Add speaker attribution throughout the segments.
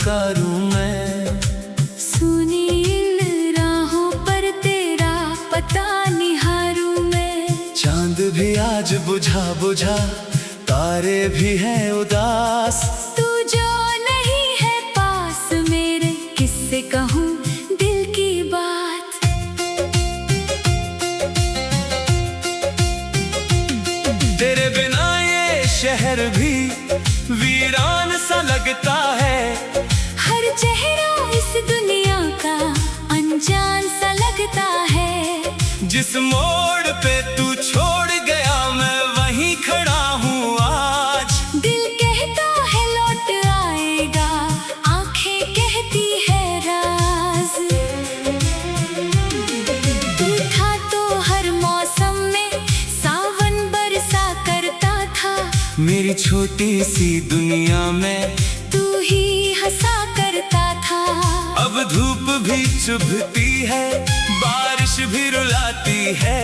Speaker 1: पुकारूं मैं।
Speaker 2: सुनी इन राहों पर तेरा पता निहारूं मैं।
Speaker 1: चांद भी आज बुझा बुझा, तारे भी हैं उदास।
Speaker 2: तू जो नहीं है पास मेरे, किससे कहूँ दिल की बात।
Speaker 1: तेरे बिना ये शहर भी वीरान सा लगता है।
Speaker 2: हर चेहरा इस दुनिया का अनजान सा लगता है।
Speaker 1: जिस मोड़ पे तू छोड़ गया मैं वहीं खड़ा हूँ आज।
Speaker 2: दिल कहता है लौट आएगा, आंखें कहती है राज। तू था तो हर मौसम में सावन बरसा करता था।
Speaker 1: मेरी छोटी सी दुनिया में
Speaker 2: तू ही हंसा करता था।
Speaker 1: अब धूप भी चुभती है, बारिश भी रुलाती है।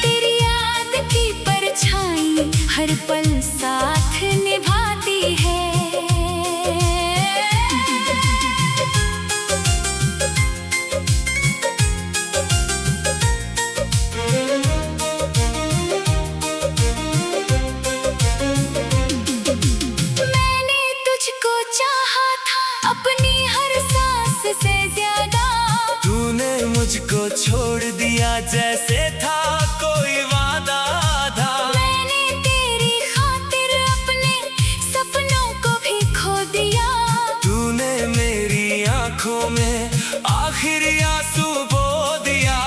Speaker 2: तेरी याद की परछाई हर पल साथ निभाती है। मैंने तुझको चाहा था अपनी हर सांस से ज्यादा।
Speaker 1: तूने मुझको छोड़ दिया जैसे था कोई वादा था।
Speaker 2: मैंने तेरी खातिर अपने सपनों को भी खो दिया।
Speaker 1: तूने मेरी आंखों में आखिरी आंसू बो दिया।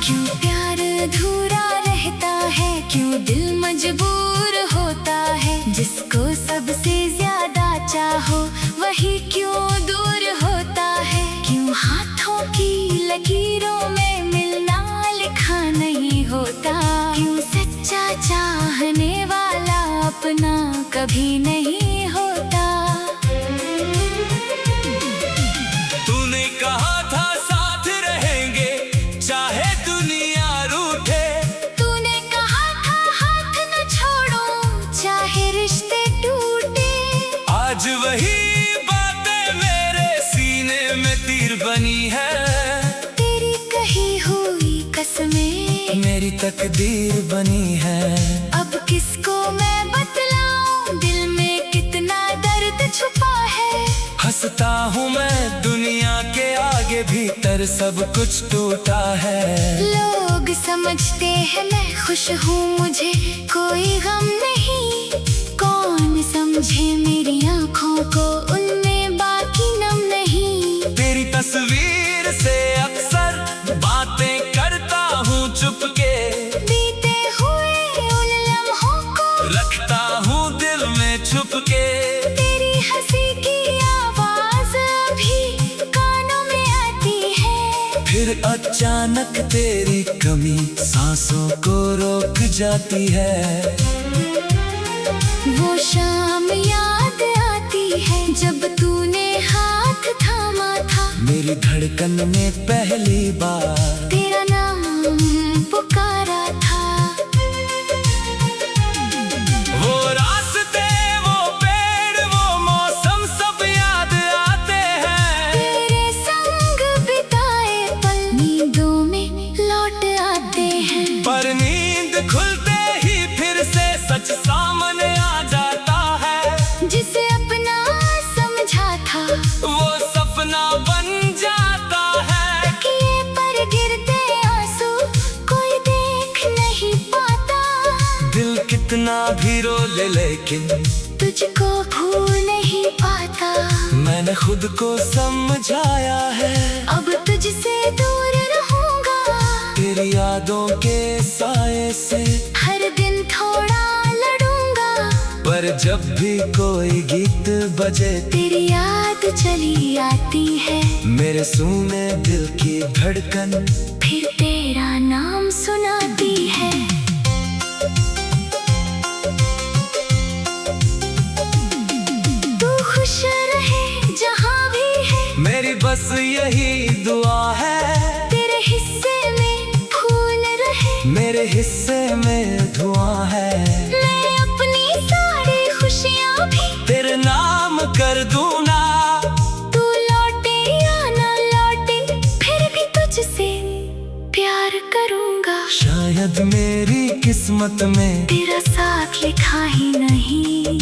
Speaker 2: क्यों प्यार अधूरा रहता है, क्यों दिल मजबूर होता है। जिसको सबसे ज्यादा चाहो वही क्यों दूर होता है। क्यों हाथों की लकीरों में मिलना लिखा नहीं होता। क्यों सच्चा चाहने वाला अपना कभी नहीं होता।
Speaker 1: तूने कहा था साथ रहेंगे चाहे दुनिया रूठे।
Speaker 2: तूने कहा था हाथ न छोड़ो चाहे रिश्ते टूटे।
Speaker 1: आज वही बातें मेरे सीने में तीर बनी है।
Speaker 2: तेरी कही हुई कसमें
Speaker 1: मेरी तकदीर बनी है।
Speaker 2: अब किसको मैं बतलाऊं, दिल में कितना दर्द छुपा है।
Speaker 1: हंसता हूँ मैं दुनिया के आगे, भीतर सब कुछ टूटा है।
Speaker 2: लोग समझते हैं मैं खुश हूँ, मुझे कोई गम नहीं। कौन समझे मेरी आँखों को, उनमें बाकी नम नहीं।
Speaker 1: तेरी तस्वीर से अक्सर बातें करता हूँ चुपके।
Speaker 2: बीते हुए उन लम्हों को
Speaker 1: रखता हूँ दिल में छुपके।
Speaker 2: तेरी हंसी की आवाज अभी कानों में आती है।
Speaker 1: फिर अचानक तेरी कमी सांसों को रोक जाती है।
Speaker 2: वो शाम याद आती है जब तूने हाथ थामा था।
Speaker 1: मेरी धड़कन में पहली बार
Speaker 2: तेरा नाम पुकारा था।
Speaker 1: वो रास्ते, वो पेड़, वो मौसम सब याद आते हैं।
Speaker 2: तेरे संग बिताए पल नींदों में लौट आते हैं।
Speaker 1: पर नींद खुलते ही फिर से सच सामने आ जाता है।
Speaker 2: जिसे अपना समझा था
Speaker 1: वो सपना बन जाता है।
Speaker 2: तकिए पर गिरते आंसू कोई देख नहीं पाता।
Speaker 1: दिल कितना भी रो ले लेकिन
Speaker 2: तुझको भूल नहीं पाता।
Speaker 1: मैंने खुद को समझाया है।
Speaker 2: अब तुझसे दूर रहूंगा,
Speaker 1: तेरी यादों के साए से
Speaker 2: हर दिन थोड़ा लड़ूंगा।
Speaker 1: पर जब भी कोई गीत बजे
Speaker 2: तेरी याद चली आती है।
Speaker 1: मेरे सूने दिल की धड़कन
Speaker 2: फिर तेरा नाम सुनाती है। तू खुश रहे जहाँ भी है,
Speaker 1: मेरी बस यही दुआ है।
Speaker 2: तेरे हिस्से में फूल रहे,
Speaker 1: मेरे हिस्से में धुआं है।
Speaker 2: मैं
Speaker 1: कर दूं ना।
Speaker 2: तू लौटे या ना लौटे फिर भी तुझसे प्यार करूंगा।
Speaker 1: शायद मेरी किस्मत में
Speaker 2: तेरा साथ लिखा ही नहीं,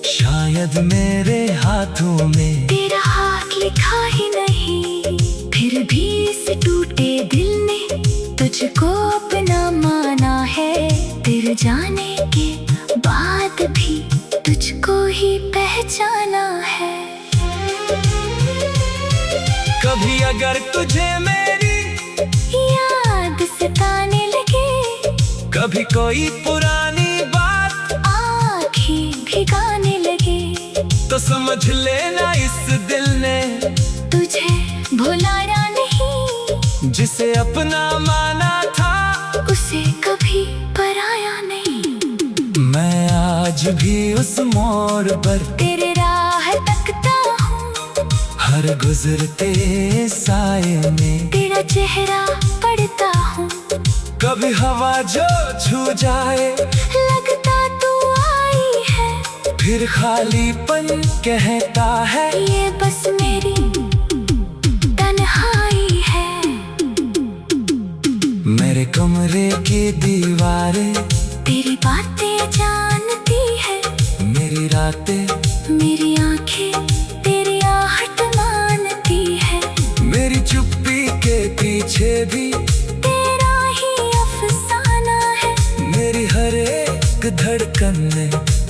Speaker 1: शायद मेरे हाथों में
Speaker 2: तेरा हाथ लिखा ही नहीं। फिर भी इस टूटे दिल ने तुझको अपना माना है। तेरे जाने के बाद भी तुझको ही पहचाना है।
Speaker 1: कभी अगर तुझे मेरी
Speaker 2: याद सताने लगे,
Speaker 1: कभी कोई पुरानी बात
Speaker 2: आँखें भिगाने लगे,
Speaker 1: तो समझ लेना इस दिल ने
Speaker 2: तुझे भुलाया नहीं।
Speaker 1: जिसे अपना माना था
Speaker 2: उसे कभी पराया नहीं।
Speaker 1: मैं आज भी उस मोड़ पर
Speaker 2: तेरे राह तकता हूँ,
Speaker 1: हर गुजरते साए में
Speaker 2: तेरा चेहरा पढ़ता हूँ।
Speaker 1: कभी हवा जो छू जाए
Speaker 2: लगता तू आई है,
Speaker 1: फिर खालीपन कहता है
Speaker 2: ये बस मेरी तन्हाई है।
Speaker 1: मेरे कमरे की दीवारें
Speaker 2: तेरी बातें जानती है,
Speaker 1: मेरी रातें
Speaker 2: मेरी आंखें तेरी आहट मानती है।
Speaker 1: मेरी चुप्पी के पीछे भी
Speaker 2: तेरा ही अफसाना है,
Speaker 1: मेरी हर एक धड़कन में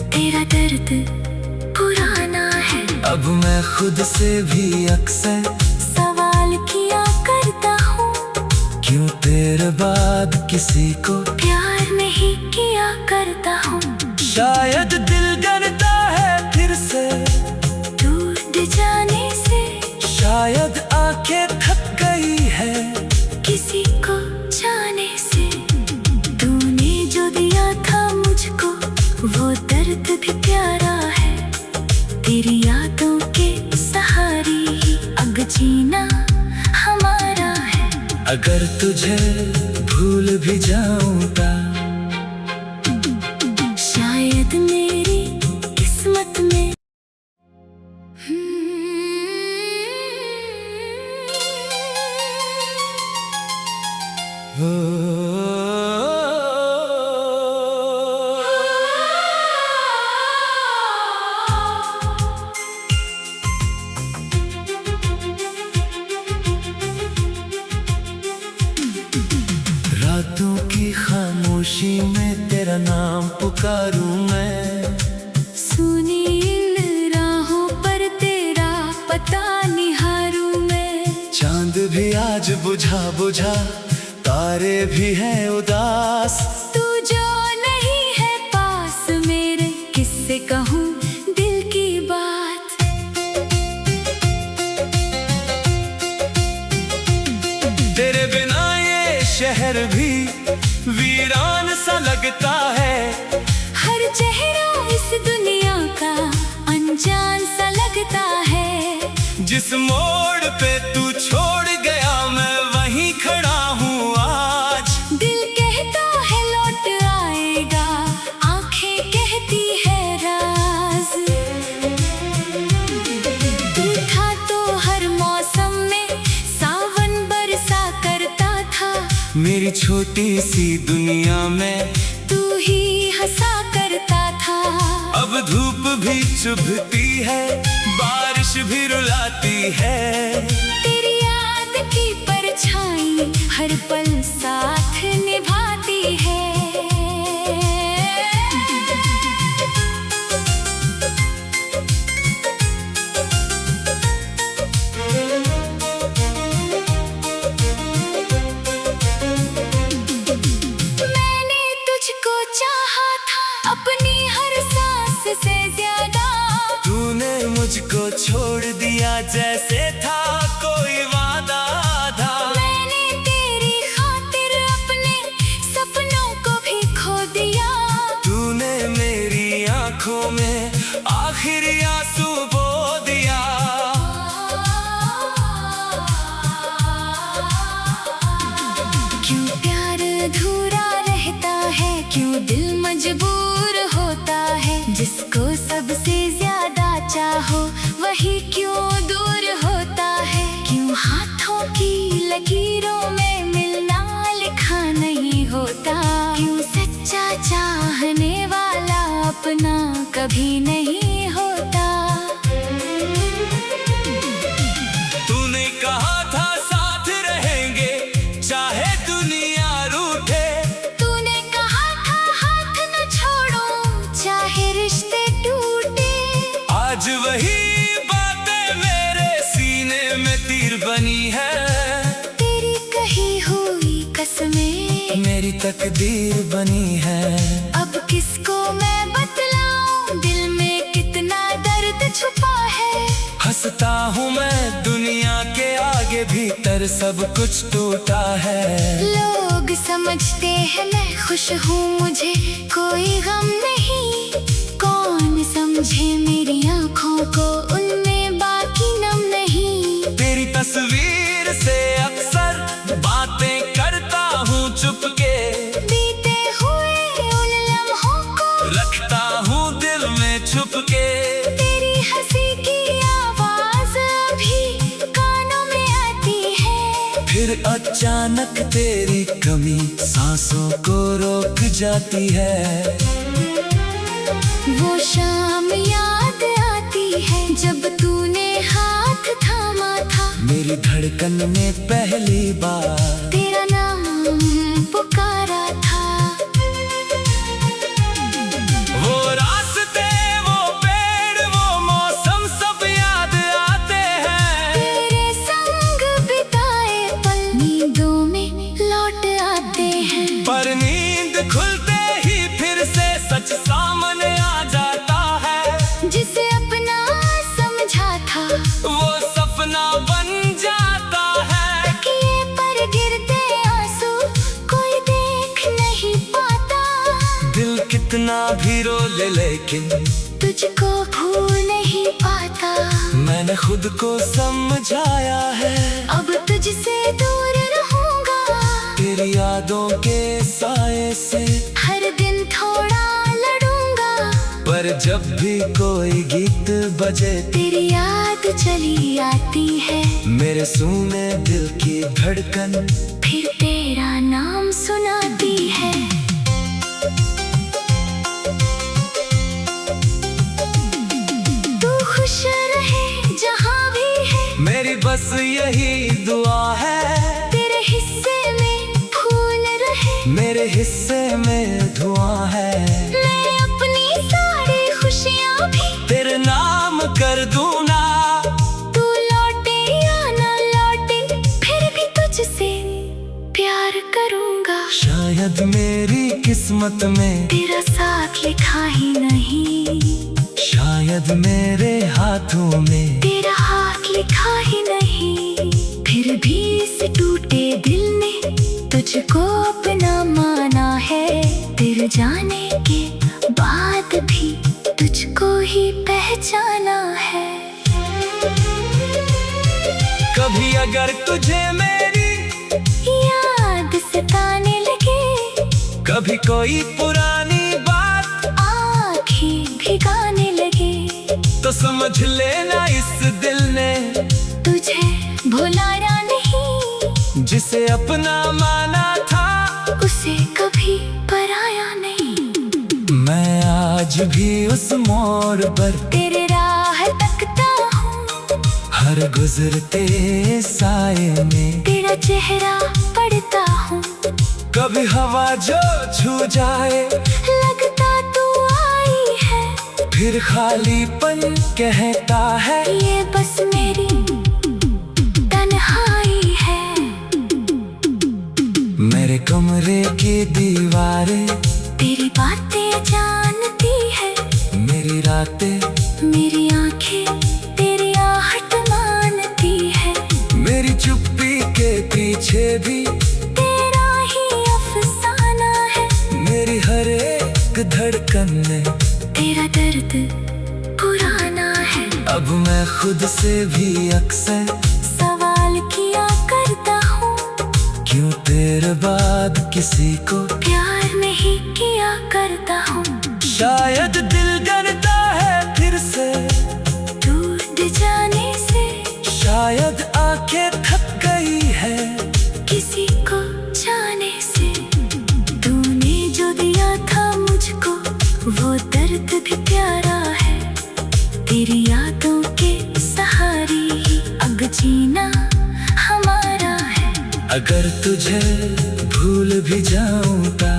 Speaker 2: तेरा दर्द पुराना है।
Speaker 1: अब मैं खुद से भी अक्सर
Speaker 2: सवाल किया करता हूँ,
Speaker 1: क्यों तेरे बाद किसी को
Speaker 2: प्यार नहीं किया करता हूँ।
Speaker 1: शायद दिल डरता है फिर से
Speaker 2: टूट जाने से,
Speaker 1: शायद आंखें थक गई है
Speaker 2: किसी को जाने से। तूने जो दिया था मुझको वो दर्द भी प्यारा है। तेरी यादों के सहारे ही अब जीना हमारा है।
Speaker 1: अगर तुझे भूल भी जाऊंगा
Speaker 2: शायद मेरी किस्मत में
Speaker 1: रातों की खामोशी में तेरा नाम पुकारूं मैं।
Speaker 2: सुनी इन राहों पर तेरा पता निहारूं मैं।
Speaker 1: चांद भी आज बुझा बुझा, तारे भी हैं उदास।
Speaker 2: तू जो नहीं है पास मेरे, किससे कहूँ दिल की बात।
Speaker 1: तेरे बिना ये शहर भी वीरान सा लगता है।
Speaker 2: हर चेहरा इस दुनिया का अनजान सा लगता है।
Speaker 1: जिस मोड़ पे तू छोड़ गया मैं वहीं खड़ा हूँ आज।
Speaker 2: दिल कहता है लौट आएगा, आंखें कहती है राज। तू था तो हर मौसम में सावन बरसा करता था।
Speaker 1: मेरी छोटी सी दुनिया में
Speaker 2: तू ही हंसा करता था।
Speaker 1: अब धूप भी चुभती है, बारिश भी रुलाती है।
Speaker 2: तेरी याद की परछाई हर पल साथ निभाती है। मैंने तुझको चाहा था अपनी हर सांस से ज्यादा।
Speaker 1: तूने मुझको छोड़ दिया जैसे था कोई वादा था।
Speaker 2: मैंने तेरी खातिर अपने सपनों को भी खो दिया।
Speaker 1: तूने मेरी आंखों में आखिरी आंसू बो दिया।
Speaker 2: क्यों प्यार अधूरा रहता है, क्यों दिल मजबूर होता है। जिसको सबसे ज्यादा चाहो कभी नहीं होता।
Speaker 1: तूने कहा था साथ रहेंगे चाहे दुनिया रूठे,
Speaker 2: तूने कहा था हाथ न छोड़ो चाहे रिश्ते टूटे।
Speaker 1: आज वही बातें मेरे सीने में तीर बनी है।
Speaker 2: तेरी कही हुई कसमें
Speaker 1: मेरी तकदीर बनी है।
Speaker 2: अब किसको मैं बतलाऊं दिल में कितना दर्द छुपा है।
Speaker 1: हंसता हूँ मैं दुनिया के आगे, भीतर सब कुछ टूटा है।
Speaker 2: लोग समझते हैं मैं खुश हूँ, मुझे कोई गम नहीं। कौन समझे मेरी आँखों को, उनमें बाकी नम नहीं।
Speaker 1: तेरी तस्वीर से अक्सर बातें करता हूँ चुपके,
Speaker 2: बीते हुए उन लम्हों को
Speaker 1: रखता हूँ दिल में छुपके।
Speaker 2: तेरी हंसी की आवाज अभी कानों में आती है।
Speaker 1: फिर अचानक तेरी कमी सांसों को रोक जाती है।
Speaker 2: वो शाम याद आती है जब तूने हाथ थामा था।
Speaker 1: मेरी धड़कन ने पहली बार
Speaker 2: तेरा नाम पुकारा था।
Speaker 1: वो रास्ते, वो पेड़, वो मौसम सब याद आते हैं।
Speaker 2: तेरे संग बिताए पल नींदों में लौट आते हैं।
Speaker 1: पर नींद खुलते ही फिर से सच सामने आ जाता है।
Speaker 2: जिसे अपना समझा था
Speaker 1: वो सपना बन जाता है।
Speaker 2: तकिए पर गिरते आंसू कोई देख नहीं पाता।
Speaker 1: दिल कितना भी रो ले लेकिन
Speaker 2: तुझको भूल नहीं पाता।
Speaker 1: मैंने खुद को समझाया है।
Speaker 2: अब तुझसे दूर रहूंगा
Speaker 1: तेरी यादों के साए से,
Speaker 2: हर दिन थोड़ा लड़ूंगा।
Speaker 1: पर जब भी कोई गीत बजे
Speaker 2: तेरी याद चली आती है।
Speaker 1: मेरे सूने दिल की धड़कन
Speaker 2: फिर तेरा नाम सुनाती है। तू खुश रहे जहाँ भी है,
Speaker 1: मेरी बस यही दुआ है।
Speaker 2: तेरे हिस्से में फूल रहे,
Speaker 1: मेरे हिस्से में धुआं है।
Speaker 2: मैं अपनी सारी खुशियाँ भी
Speaker 1: तेरे नाम कर दूं ना।
Speaker 2: तू लौटे या ना लौटे फिर भी तुझसे प्यार करूँगा।
Speaker 1: शायद मेरी किस्मत में
Speaker 2: तेरा साथ लिखा ही नहीं,
Speaker 1: शायद मेरे हाथों में
Speaker 2: तेरा हाथ लिखा ही नहीं। फिर भी इस टूटे दिल ने तुझको अपना माना है। तेरे जाने के बाद भी तुझको ही पहचाना है।
Speaker 1: कभी अगर तुझे मेरी
Speaker 2: याद सताने लगे,
Speaker 1: कभी कोई पुरानी बात
Speaker 2: आँखें भिगाने लगे,
Speaker 1: तो समझ लेना इस दिल ने
Speaker 2: तुझे भुलाया नहीं।
Speaker 1: जिसे अपना माना था
Speaker 2: उसे कभी पराया नहीं।
Speaker 1: मैं आज भी उस मोड़ पर
Speaker 2: तेरे राह तकता हूँ,
Speaker 1: हर गुजरते साए में
Speaker 2: तेरा चेहरा पढ़ता हूँ।
Speaker 1: कभी हवा जो छू जाए
Speaker 2: लगता तू आई है,
Speaker 1: फिर खालीपन कहता है
Speaker 2: ये बस मेरी तन्हाई है।
Speaker 1: मेरे कमरे की दीवारें
Speaker 2: तेरी बातें जानती है,
Speaker 1: मेरी रातें
Speaker 2: मेरी आंखें तेरी आहट मानती है।
Speaker 1: मेरी चुप्पी के पीछे भी
Speaker 2: तेरा ही अफसाना है,
Speaker 1: मेरी हर एक धड़कन में
Speaker 2: तेरा दर्द पुराना है।
Speaker 1: अब मैं खुद से भी अक्सर
Speaker 2: सवाल किया करता हूँ,
Speaker 1: क्यों तेरे बाद किसी को
Speaker 2: प्यार नहीं किया करता हूँ।
Speaker 1: शायद दिल डरता है फिर से
Speaker 2: टूट जाने से,
Speaker 1: शायद आंखें थक गई है
Speaker 2: किसी को जाने से। तूने जो दिया था मुझको वो दर्द भी प्यारा तेरी यादों के सहारे ही अब जीना हमारा है।
Speaker 1: अगर तुझे भूल भी जाऊंगा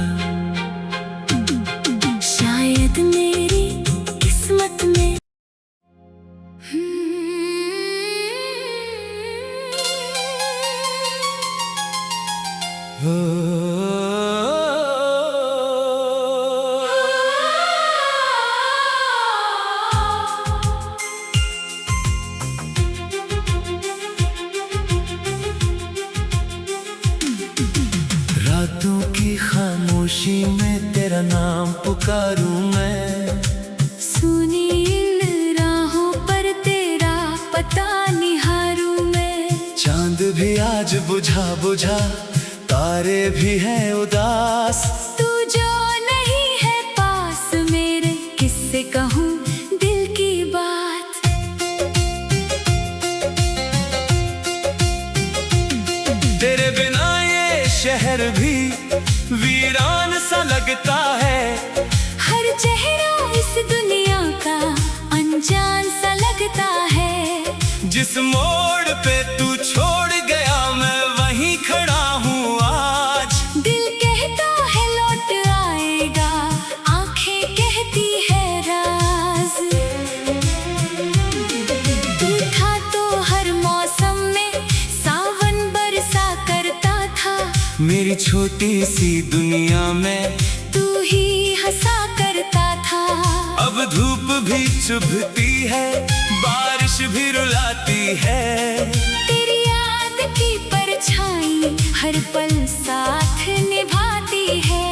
Speaker 2: शायद मेरी किस्मत में
Speaker 1: रातों की खामोशी में तेरा नाम पुकारूं मैं।
Speaker 2: सुनी इन राहों पर तेरा पता निहारूं मैं।
Speaker 1: चांद भी आज बुझा बुझा, तारे भी हैं उदास।
Speaker 2: तू जो नहीं है पास मेरे, किससे कहूँ दिल की बात।
Speaker 1: तेरे बिना ये शहर भी वीरान सा लगता है।
Speaker 2: हर चेहरा इस दुनिया का अनजान सा लगता है।
Speaker 1: जिस मोड़ पे तू छोड़ गया मैं वहीं खड़ा हूँ आज।
Speaker 2: दिल कहता है लौट आएगा, आंखें कहती है राज। तू था तो हर मौसम में सावन बरसा करता था।
Speaker 1: मेरी छोटी सी दुनिया में
Speaker 2: तू ही हंसा करता था।
Speaker 1: अब धूप भी चुभती है, बारिश भी रुलाती है।
Speaker 2: तेरी याद की परछाई हर पल साथ निभाती है।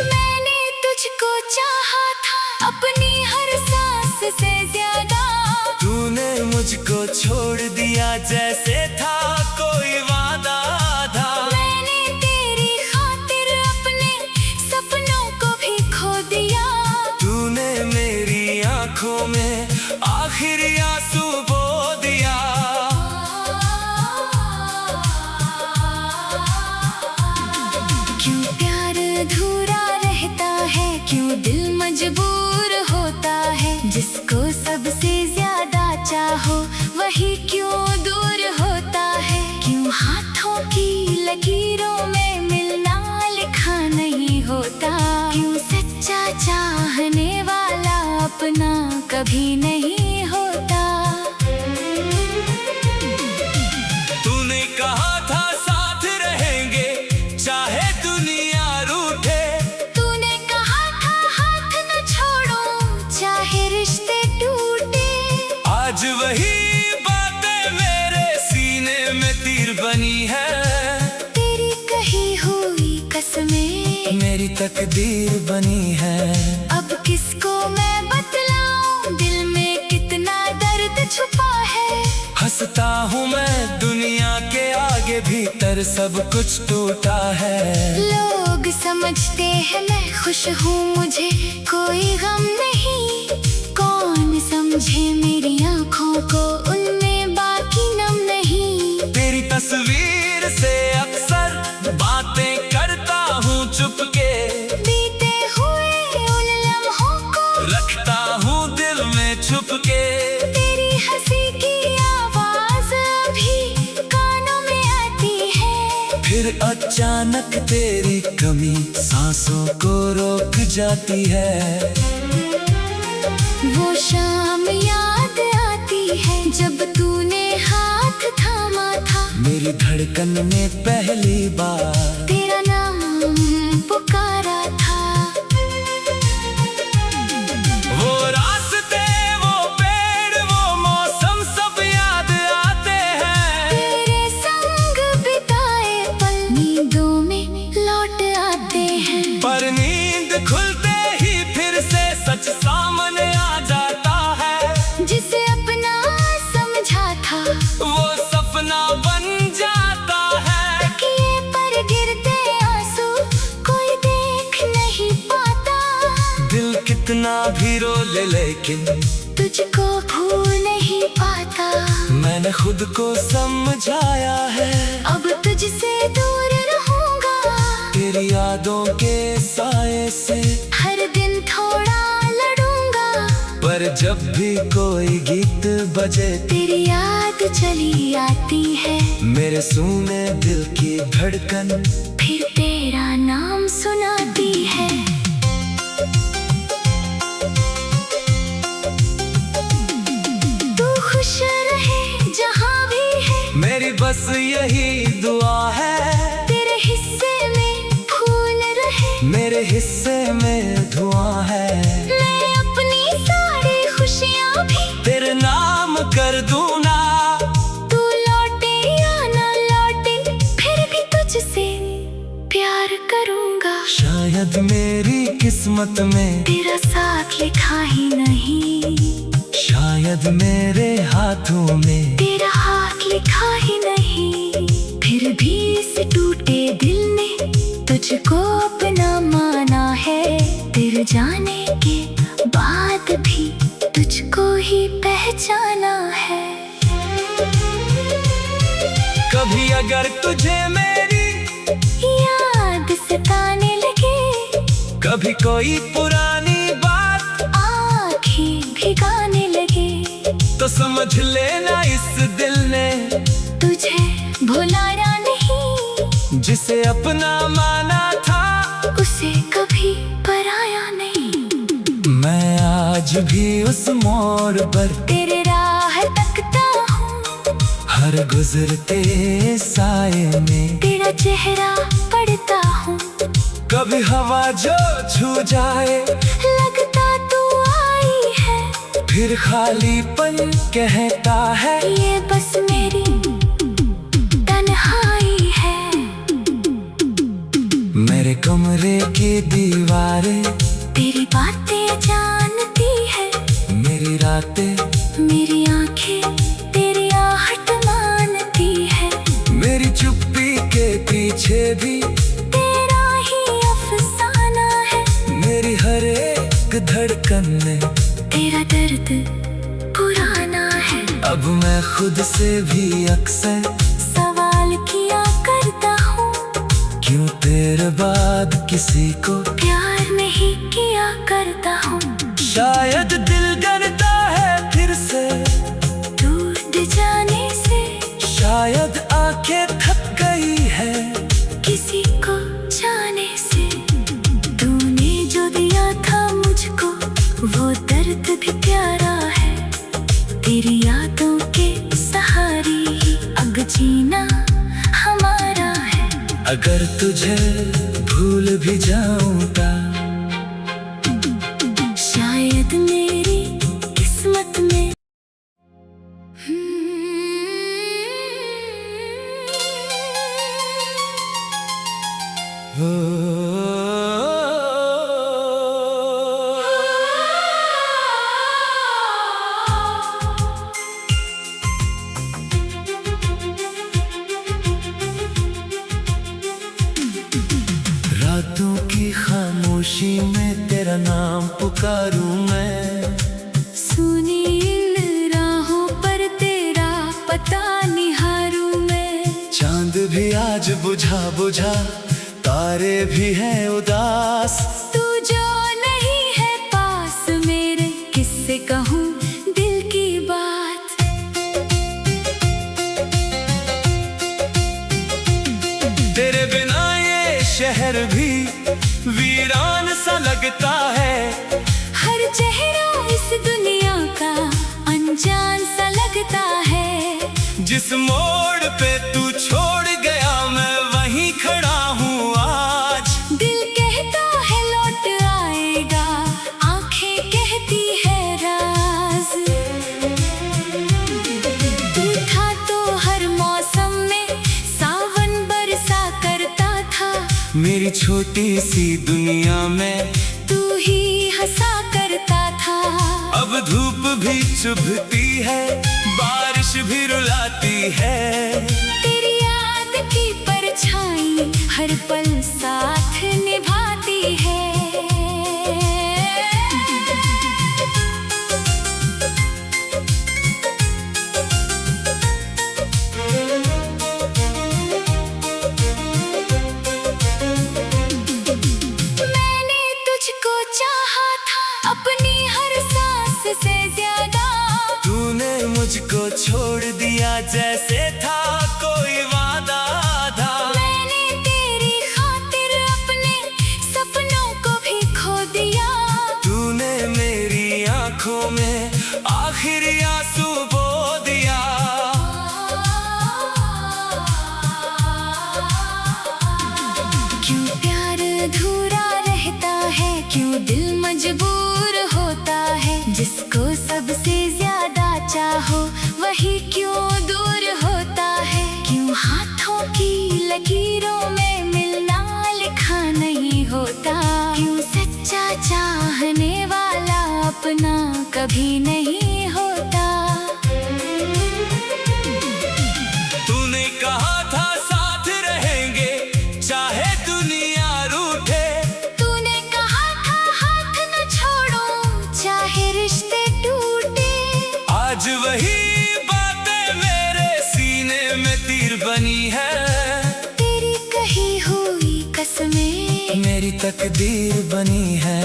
Speaker 2: मैंने तुझको चाहा था अपनी हर सांस से ज्यादा।
Speaker 1: तूने मुझको छोड़ दिया जैसे था कोई वादा था।
Speaker 2: मैंने तेरी खातिर अपने सपनों को भी खो दिया।
Speaker 1: तूने मेरी आंखों में आखिरी आंसू बो दिया।
Speaker 2: क्यों प्यार अधूरा रहता है, क्यों दिल मजबूर होता है। जिसको सबसे ज्यादा चाहो वही क्यों दूर होता है। क्यों हाथों की लकीरों में मिलना लिखा नहीं होता। क्यों सच्चा चाहने वाला अपना कभी नहीं होता।
Speaker 1: तूने कहा था साथ रहेंगे चाहे दुनिया रूठे।
Speaker 2: तूने कहा था हाथ न छोड़ो चाहे रिश्ते टूटे।
Speaker 1: आज वही बातें मेरे सीने में तीर बनी है।
Speaker 2: तेरी कही हुई कसमें
Speaker 1: मेरी तकदीर बनी है।
Speaker 2: अब किसको मैं बतलाऊं, दिल में कितना दर्द छुपा है।
Speaker 1: हंसता हूँ मैं दुनिया के आगे, भीतर सब कुछ टूटा है।
Speaker 2: लोग समझते हैं मैं खुश हूँ, मुझे कोई गम नहीं। कौन समझे मेरी आंखों को, उनमें बाकी नम नहीं।
Speaker 1: तेरी तस्वीर से अक्सर बातें करता हूँ चुपके।
Speaker 2: बीते हुए उन लम्हों को
Speaker 1: रखता हूँ दिल में छुपके।
Speaker 2: तेरी हंसी की आवाज अभी कानों में आती है।
Speaker 1: फिर अचानक तेरी कमी सांसों को रोक जाती है।
Speaker 2: वो शाम याद आती है जब तूने हाथ थामा था।
Speaker 1: मेरी धड़कन ने पहली बार
Speaker 2: तेरा नाम पुकारा था।
Speaker 1: वो रास्ते, वो पेड़, वो मौसम सब याद आते हैं।
Speaker 2: तेरे संग बिताए पल नींदों में लौट आते हैं।
Speaker 1: पर नींद खुलते ही फिर से सच सामने आ जाता है।
Speaker 2: जिसे अपना समझा था
Speaker 1: वो सपना बन जाता है।
Speaker 2: तकिए पर गिरते आंसू कोई देख नहीं पाता।
Speaker 1: दिल कितना भी रो ले लेकिन
Speaker 2: तुझको भूल नहीं पाता।
Speaker 1: मैंने खुद को समझाया है,
Speaker 2: अब तुझसे दूर रहूंगा।
Speaker 1: तेरी यादों के साए से
Speaker 2: हर दिन थोड़ा लड़ूंगा,
Speaker 1: पर जब भी कोई गीत बजे
Speaker 2: तेरी याद चली आती है।
Speaker 1: मेरे सूने दिल की धड़कन
Speaker 2: फिर तेरा नाम सुनाती है। तू खुश रहे जहाँ भी है,
Speaker 1: मेरी बस यही दुआ है।
Speaker 2: तेरे हिस्से में फूल रहे,
Speaker 1: मेरे हिस्से में धुआं है।
Speaker 2: मैं अपनी सारी खुशियाँ भी
Speaker 1: तेरे नाम कर दूं ना।
Speaker 2: तू लौटे या ना लौटे, फिर भी तुझसे प्यार करूँगा।
Speaker 1: शायद मेरी किस्मत में
Speaker 2: तेरा साथ लिखा ही नहीं,
Speaker 1: शायद मेरे हाथों में
Speaker 2: तेरा हाथ लिखा ही नहीं। फिर भी इस टूटे दिल ने तुझको अपना माना है। तेरे जाने के बाद भी तुझको ही पहचाना है।
Speaker 1: कभी अगर तुझे मेरी
Speaker 2: याद सताने लगे,
Speaker 1: कभी कोई पुरानी बात
Speaker 2: आँखें भिगाने लगे,
Speaker 1: तो समझ लेना इस दिल ने
Speaker 2: तुझे भुलाया नहीं।
Speaker 1: जिसे अपना माना था
Speaker 2: उसे कभी पराया नहीं।
Speaker 1: मैं आज भी उस मोड़ पर
Speaker 2: तेरे राह तकता हूँ,
Speaker 1: हर गुजरते साए में
Speaker 2: तेरा चेहरा पढ़ता हूँ।
Speaker 1: कभी हवा जो छू जाए
Speaker 2: लगता तू आई है,
Speaker 1: फिर खालीपन कहता है
Speaker 2: ये बस मेरी तन्हाई है।
Speaker 1: मेरे कमरे की दीवारें
Speaker 2: तेरी बातें जानती है,
Speaker 1: मेरी रातें
Speaker 2: मेरी आंखें तेरी आहट मानती है।
Speaker 1: मेरी चुप्पी के पीछे भी
Speaker 2: तेरा ही अफसाना है,
Speaker 1: मेरी हर एक धड़कन में
Speaker 2: तेरा दर्द पुराना है।
Speaker 1: अब मैं खुद से भी अक्सर
Speaker 2: सवाल किया करता हूँ,
Speaker 1: क्यों तेरे बाद किसी को
Speaker 2: प्यार नहीं किया करता हूँ।
Speaker 1: शायद दिल डरता है फिर से
Speaker 2: टूट जाने से,
Speaker 1: शायद आंखें थक गई है
Speaker 2: किसी को जाने से। तूने जो दिया था मुझको वो दर्द भी प्यारा है। तेरी यादों के सहारे ही अब जीना हमारा है।
Speaker 1: अगर तुझे भूल भी जाऊंगा,
Speaker 2: शायद मेरी किस्मत में
Speaker 1: रातों की खामोशी में तेरा नाम पुकारूं मैं।
Speaker 2: सुनी इन राहों पर तेरा पता निहारूं मैं।
Speaker 1: चांद भी आज बुझा बुझा, तारे भी हैं उदास।
Speaker 2: तू जो नहीं है पास मेरे, किससे कहूँ दिल की बात।
Speaker 1: तेरे बिना ये शहर भी वीरान सा लगता है।
Speaker 2: हर चेहरा इस दुनिया का अनजान सा लगता है।
Speaker 1: जिस मोड़ पे तू छोड़ गया मैं वहीं खड़ा हूँ आज।
Speaker 2: दिल कहता है लौट आएगा, आंखें कहती है राज। तू था तो हर मौसम में सावन बरसा करता था।
Speaker 1: मेरी छोटी सी दुनिया में
Speaker 2: तू ही हंसा करता था।
Speaker 1: अब धूप भी चुभती है, बारिश भी रुलाती है।
Speaker 2: तेरी याद की परछाई हर पल साथ निभाती है। चाहो वही क्यों दूर होता है। क्यों हाथों की लकीरों में मिलना लिखा नहीं होता। क्यों सच्चा चाहने वाला अपना कभी नहीं होता।
Speaker 1: तूने कहा था साथ रहेंगे चाहे दुनिया रूठे।
Speaker 2: तूने कहा था हाथ न छोड़ो चाहे रिश्ते टूटे।
Speaker 1: आज वही बातें मेरे सीने में तीर बनी है।
Speaker 2: तेरी कही हुई कसमें
Speaker 1: मेरी तकदीर बनी है।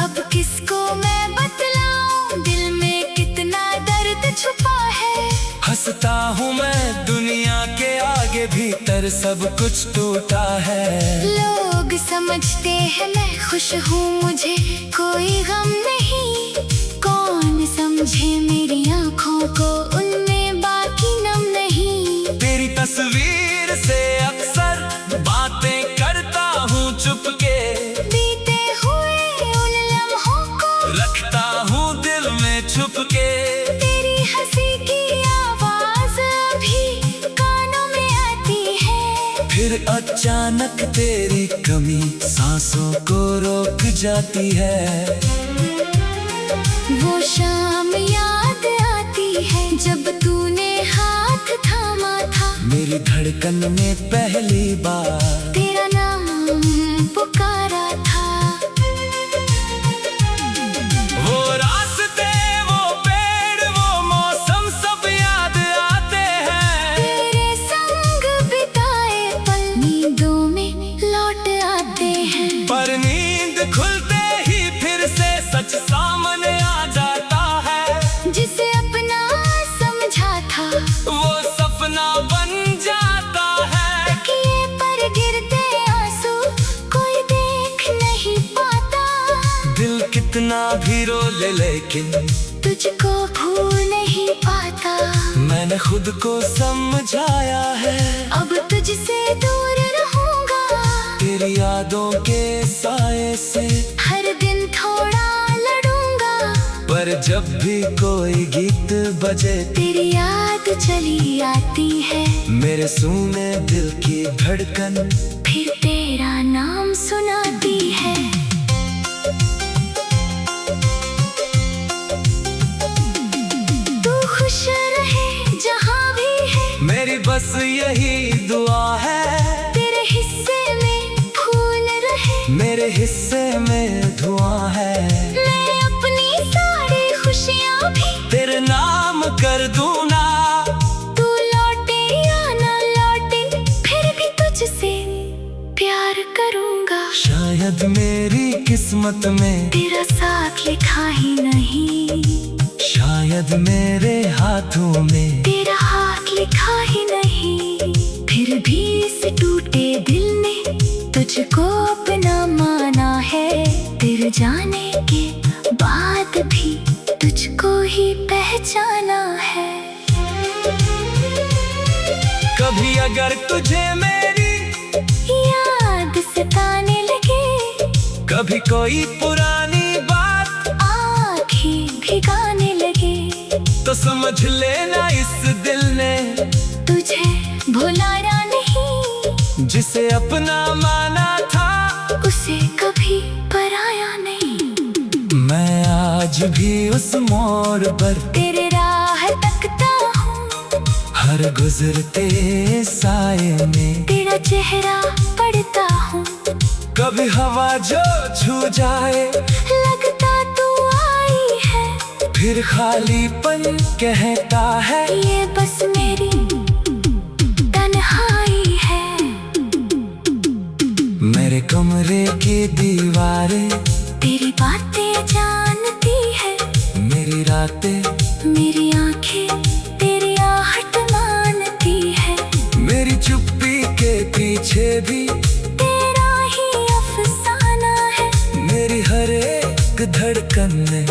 Speaker 2: अब किसको मैं बतलाऊं दिल में कितना दर्द छुपा है।
Speaker 1: हंसता हूँ मैं दुनिया के आगे, भीतर सब कुछ टूटा है।
Speaker 2: लोग समझते हैं मैं खुश हूँ, मुझे कोई गम नहीं। कौन समझे मेरी आँखों को, उनमें बाकी नम नहीं।
Speaker 1: तेरी तस्वीर से अक्सर बातें करता हूँ चुपके।
Speaker 2: बीते हुए उन लम्हों को
Speaker 1: रखता हूँ दिल में छुपके।
Speaker 2: तेरी हंसी की आवाज अभी कानों में आती है।
Speaker 1: फिर अचानक तेरी कमी सांसों को रोक जाती है।
Speaker 2: वो शाम याद आती है जब तूने हाथ थामा था।
Speaker 1: मेरी धड़कन में पहली बार
Speaker 2: तेरा नाम पुकारा था।
Speaker 1: वो रास्ते, वो पेड़, वो मौसम सब याद आते हैं।
Speaker 2: तेरे संग बिताए पल नींदों में लौट आते हैं।
Speaker 1: पर नींद खुलते ही फिर से सच सामने आ जाता है।
Speaker 2: जिसे अपना समझा था
Speaker 1: वो सपना बन जाता है।
Speaker 2: तकिए पर गिरते आंसू कोई देख नहीं पाता।
Speaker 1: दिल कितना भी रो ले लेकिन
Speaker 2: तुझको भूल नहीं पाता।
Speaker 1: मैंने खुद को समझाया है।
Speaker 2: अब तुझसे दूर रहूंगा
Speaker 1: तेरी यादों के साए से।
Speaker 2: हर दिन थोड़ा लड़ूंगा
Speaker 1: पर जब भी कोई गीत बजे
Speaker 2: तेरी याद चली आती है।
Speaker 1: मेरे सूने दिल की धड़कन
Speaker 2: फिर तेरा नाम सुनाती है। तू खुश रहे जहाँ भी है,
Speaker 1: मेरी बस यही दुआ है।
Speaker 2: तेरे हिस्से में फूल रहे,
Speaker 1: मेरे हिस्से में धुआं है।
Speaker 2: मैं अपनी सारी खुशियाँ भी
Speaker 1: तेरे नाम कर दूं ना।
Speaker 2: तू लौटे या ना लौटे फिर भी तुझसे प्यार करूँगा।
Speaker 1: शायद मेरी किस्मत में
Speaker 2: तेरा साथ लिखा ही नहीं,
Speaker 1: शायद मेरे हाथों में
Speaker 2: तेरा हाथ लिखा ही नहीं। फिर भी इस टूटे दिल ने तुझको अपना माना है। तेरे जाने के बाद भी तुझको ही पहचाना है।
Speaker 1: कभी अगर तुझे मेरी
Speaker 2: याद सताने लगे,
Speaker 1: कभी कोई पुरानी बात
Speaker 2: आँखें भिगाने लगे,
Speaker 1: तो समझ लेना इस दिल ने
Speaker 2: तुझे भुलाया नहीं।
Speaker 1: जिसे अपना माना था
Speaker 2: उसे कभी पराया नहीं।
Speaker 1: मैं आज भी उस मोड़ पर
Speaker 2: तेरे राह तकता हूँ,
Speaker 1: हर गुजरते साए में
Speaker 2: तेरा चेहरा पढ़ता हूँ।
Speaker 1: कभी हवा जो छू जाए
Speaker 2: लगता तू आई है,
Speaker 1: फिर खालीपन कहता है
Speaker 2: ये बस मेरी तन्हाई है।
Speaker 1: मेरे कमरे की दीवारें
Speaker 2: तेरी बातें जानती है,
Speaker 1: मेरी रातें
Speaker 2: मेरी आंखें तेरी आहट मानती है।
Speaker 1: मेरी चुप्पी के पीछे भी
Speaker 2: तेरा ही अफसाना है,
Speaker 1: मेरी हर एक धड़कन में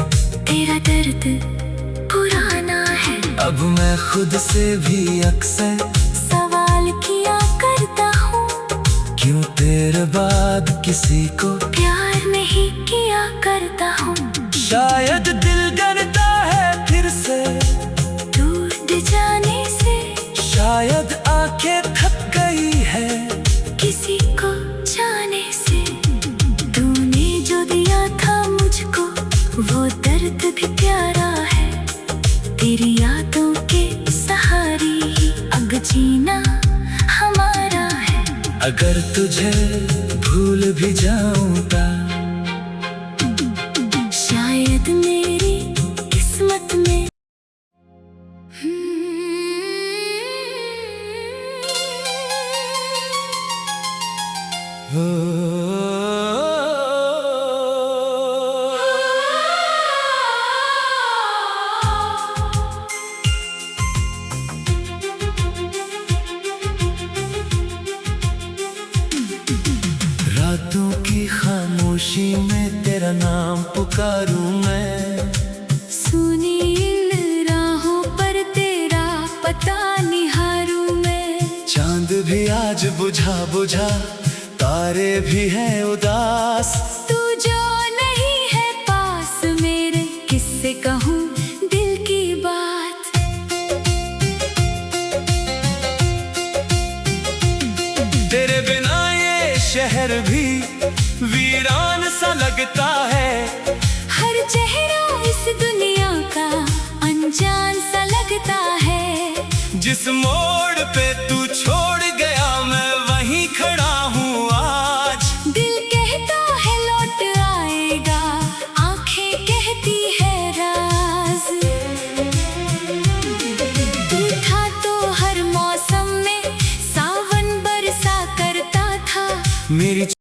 Speaker 2: तेरा दर्द पुराना है।
Speaker 1: अब मैं खुद से भी अक्सर
Speaker 2: सवाल किया करता हूँ,
Speaker 1: क्यों तेरे बाद किसी को
Speaker 2: प्यार नहीं किया करता हूँ।
Speaker 1: शायद दिल डरता है फिर से
Speaker 2: तू दर्द भी प्यारा है, तेरी यादों के सहारे ही अब जीना हमारा है।
Speaker 1: अगर तुझे भूल भी जाऊंगा,
Speaker 2: शायद मेरी किस्मत में
Speaker 1: रातों की खामोशी में तेरा नाम पुकारूं मैं,
Speaker 2: सुनी इन राहों पर तेरा पता निहारूं मैं।
Speaker 1: चांद भी आज बुझा बुझा, तारे भी हैं उदास,
Speaker 2: तू जो नहीं है पास मेरे, किससे कहूँ दिल की बात।
Speaker 1: तेरे बिना ये शहर भी वीरान सा लगता है,
Speaker 2: हर चेहरा इस दुनिया का अनजान सा लगता है।
Speaker 1: जिस मोड़ पे तू छोड़ गया मैं वहीं खड़ा हूँ आज।
Speaker 2: दिल कहता है लौट आएगा, आंखें कहती है